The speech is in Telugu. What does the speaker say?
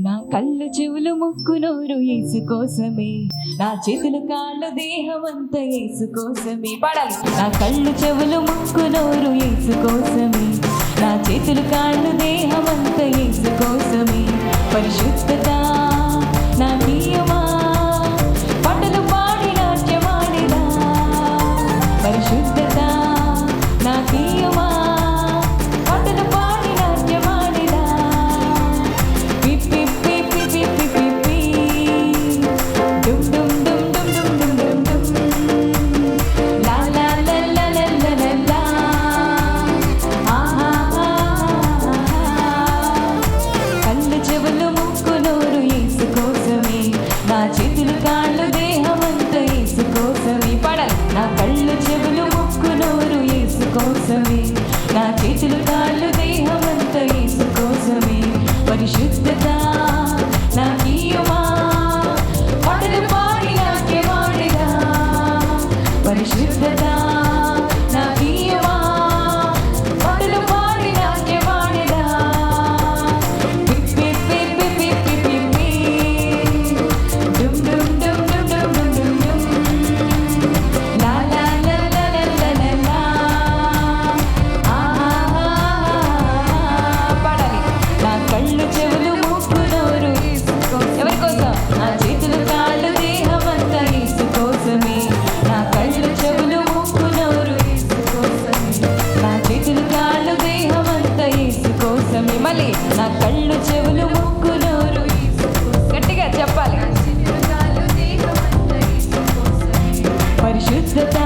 నా కళ్ళు చెవులు ముక్కు నోరు యేసు కోసమే, నా చేతులు కాళ్ళు దేహమంతా యేసు కోసమే. పాడాలి. నా కళ్ళు చెవులు ముక్కు నోరు యేసు కోసమే, నా చేతులు కాళ్ళు దేహమంతా యేసు కోసమే. పరిశుద్ధత నా నియమా, పాటలు పాడి నాట్యమాడినా. పరిశుద్ధత నా నియమా, పాటలు పాడి నాట్యమాడినా. పిప్పి పిప్పి పిప్పి పిప్పి డుమ్ డుమ్ డుమ్ డుమ్ డుమ్ డుమ్ డుమ్ డుమ్ లా లా లా లా లా లా లా ఆహా. కళ్ళు చెవులు ముక్కు నోరు యేసు కోసమే, నా చేతులు కాళ్ళు దేహమంతా యేసు కోసమే. పడాలి. నా కళ్ళు చెవులు ముక్కు నోరు యేసు కోసమే, నా చేతులు కాళ్ళు దేహమంతా యేసు కోసమే. పరిశుద్ధత నా నియమా, పాటలు పాడి నాట్యమాడినా. పరిశుద్ధత నా నియమా, పాటలు పాడి నాట్యమాడినా. పిప్పి పిప్పి పిప్పి పిప్పి డుమ్ డుమ్ డుమ్ డుమ్ డుమ్ డుమ్ డుమ్ లా లా లా లా లా లా లా ఆహా. పాడాలి. నా కళ్ళు చెవులు ముక్కు నోరు ఎవరి కోసం? నా చేతులు కాళ్ళు దేహమంతా యేసు కోసమే, నా కళ్ళు చెవులు ముక్కు నోరు యేసు కోసమే, నా చేతులు కాళ్ళు దేహమంతా యేసు కోసమే. మళ్ళీ నా కళ్ళు చెవులు ముక్కు నోరు యేసు కోసమే. గట్టిగా చెప్పాలి. పరిశుద్ధత